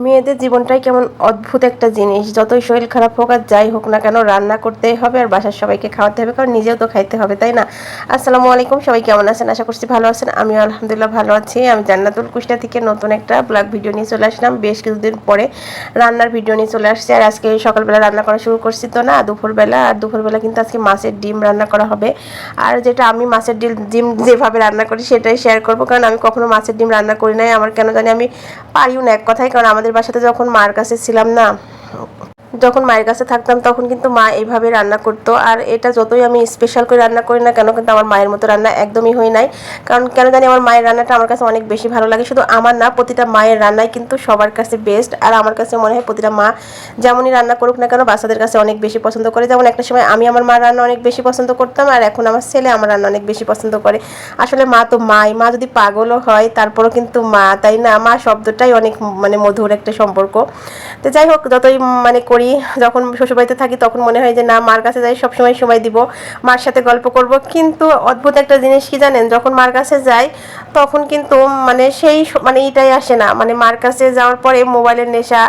মেয়েদের জীবনটাই কেমন অদ্ভুত একটা জিনিস। যতই শরীর খারাপ হোক আর যাই হোক না কেন, রান্না করতেই হবে আর বাসার সবাইকে খাওয়াতে হবে, কারণ নিজেও তো খাইতে হবে, তাই না? আসসালামু আলাইকুম, সবাই কেমন আছেন? আশা করছি ভালো আছেন। আমি আলহামদুলিল্লাহ ভালো আছি। আমি জান্নাতুল কুষ্টা থেকে নতুন একটা ব্লগ ভিডিও নিয়ে চলে আসলাম। বেশ কিছুদিন পরে রান্নার ভিডিও নিয়ে চলে আসছি। আর আজকে সকালবেলা রান্না করা শুরু করছি তো না, দুপুরবেলা কিন্তু আজকে মাছের ডিম রান্না করা হবে। আর যেটা আমি মাছের ডিম যেভাবে রান্না করি সেটাই শেয়ার করবো, কারণ আমি কখনো মাছের ডিম রান্না করি নাই। আমার কেন জানি আমি পারিও না এক কথায়, কারণ আমাদের বাসাতে যখন মার কাছে ছিলাম না, যখন মায়ের কাছে থাকতাম তখন কিন্তু মা এইভাবে রান্না করতো। আর এটা যতই আমি স্পেশাল করে রান্না করি না কেন, কিন্তু আমার মায়ের মতো রান্না একদমই হয় নাই। কারণ কেন জানি আমার মায়ের রান্নাটা আমার কাছে অনেক বেশি ভালো লাগে। শুধু আমার না, প্রতিটা মায়ের রান্নাই কিন্তু সবার কাছে বেস্ট। আর আমার কাছে মনে হয় প্রতিটা মা যেমনই রান্না করুক না কেন, বাচ্চাদের কাছে অনেক বেশি পছন্দ করে। যেমন একটা সময় আমি আমার মার রান্না অনেক বেশি পছন্দ করতাম, আর এখন আমার ছেলে আমার রান্না অনেক বেশি পছন্দ করে। আসলে মা তো মা যদি পাগলও হয় তারপরও কিন্তু মা, তাই না? মা শব্দটাই অনেক মধুর একটা সম্পর্ক। তো যাই হোক, যতই করি, যখন শ্বশুরবাড়িতে থাকি তখন মনে হয় যে না, মার কাছে যাই, সবসময় সময় দিব, মার সাথে গল্প করব। কিন্তু অদ্ভুত একটা জিনিস কি জানেন, যখন মার কাছে যাই তখন কিন্তু সেই এটাই আসে না। মার কাছে যাওয়ার পরে মোবাইলের নেশা,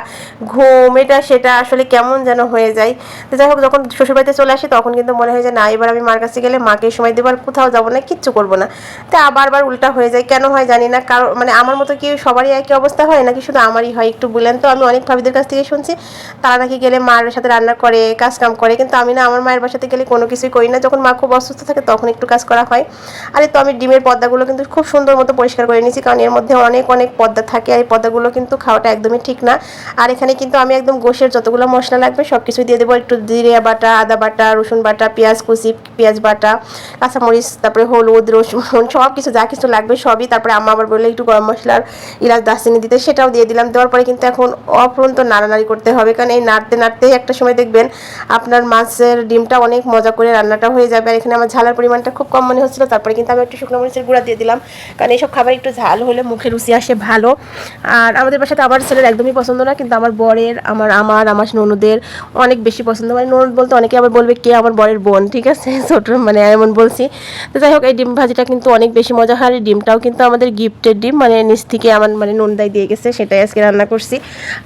ঘুম, এটা সেটা আসলে কেমন যেন হয়ে যায়। তো যাই হোক, যখন শ্বশুরবাড়িতে চলে আসি তখন কিন্তু মনে হয় যে না, এবার আমি মার কাছে গেলে মাকে সময় দেবো, আর কোথাও যাবো না, কিচ্ছু করবো না। তো বারবার উল্টা হয়ে যায়, কেন হয় জানি না। কারণ আমার মতো কি সবারই একই অবস্থা হয় নাকি শুধু আমারই হয় একটু বলেন তো? আমি অনেক ভাবিদের কাছ থেকে শুনছি তারা নাকি গেলে মার সাথে রান্না করে, কাজ কাম করে, কিন্তু আমি না, আমার মায়ের বাসাতে গেলে কোনো কিছুই করি না। যখন মা খুব অসুস্থ থাকে তখন একটু কাজ করা হয়। আর তো আমি ডিমের পর্দাগুলো কিন্তু খুব সুন্দর মতো পরিষ্কার করে নিয়েছি, কারণ এর মধ্যে অনেক অনেক পর্দা থাকে, আর এই পর্দাগুলো কিন্তু খাওয়াটা একদমই ঠিক না। আর এখানে কিন্তু আমি একদম গোশের যতগুলো মশলা লাগবে সব কিছু দিয়ে দেবো। একটু জিরে বাটা, আদা বাটা, রসুন বাটা, পেঁয়াজ কুচি, পেঁয়াজ বাটা, কাঁচামরিচ, তারপরে হলুদ, রসুন, সব কিছু যা কিছু লাগবে সবই। তারপরে আম্মা আবার বললে একটু গরম মশলার ইলাচ দারচিনি দিতে, সেটাও দিয়ে দিলাম। দেওয়ার পরে কিন্তু এখন অফুরন্ত নাড়ানাড়ি করতে হবে, কারণ এই নাড়তে নাড়তেই একটা সময় দেখবেন আপনার মাছের ডিমটা অনেক মজা করে রান্নাটা হয়ে যাবে। আর এখানে আমার ঝালের পরিমাণটা খুব কম মনে হচ্ছিল, তারপরে কিন্তু আমি একটু শুকনো মরিচের গুঁড়া দিয়ে দিলাম, কারণ এইসব খাবার একটু ঝাল হলে মুখে রুচি আসে ভালো। আর আমাদের বাসাতে আমার ছেলের একদমই পছন্দ না, কিন্তু আমার বরের, আমার ননদের অনেক বেশি পছন্দ। ননদ বলতে অনেকে আবার বলবে কে, আমার বরের বোন, ঠিক আছে, ছোট এমন বলছি। তো যাই হোক, এই ডিম ভাজিটা কিন্তু অনেক বেশি মজা হয়। এই ডিমটাও কিন্তু আমাদের গিফটের ডিম, নিচ থেকে আমার ননদাই দিয়ে গেছে, সেটাই আজকে রান্না করছি।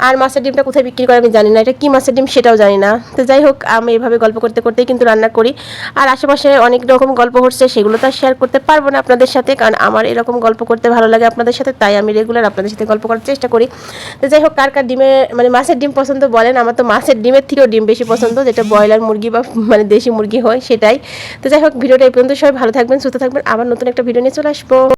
আর মাছের ডিমটা কোথায় বিক্রি করে আমি জানি না, এটা কি মাছের ডিম সেটাও জানি না। তো যাই হোক, আমি এভাবে গল্প করতে করতেই কিন্তু রান্না করি। আর আশেপাশে অনেক রকম গল্প হচ্ছে, সেগুলো তো আর শেয়ার করতে পারবো না আপনাদের সাথে, কারণ আমার এরকম গল্প করতে ভালো লাগে আপনাদের সাথে, তাই আমি রেগুলার আপনাদের সাথে গল্প করার চেষ্টা করি। তো যাই হোক, কার কার ডিমে মাছের ডিম পছন্দ বলেন? আমার তো মাছের ডিমের থেকেও ডিম বেশি পছন্দ, যেটা ব্রয়লার মুরগি বা দেশি মুরগি হয় সেটাই। তো যাই হোক, ভিডিওটা এই পর্যন্ত। সবাই ভালো থাকবেন, সুস্থ থাকবেন, আবার নতুন একটা ভিডিও নিয়ে চলে আসবো।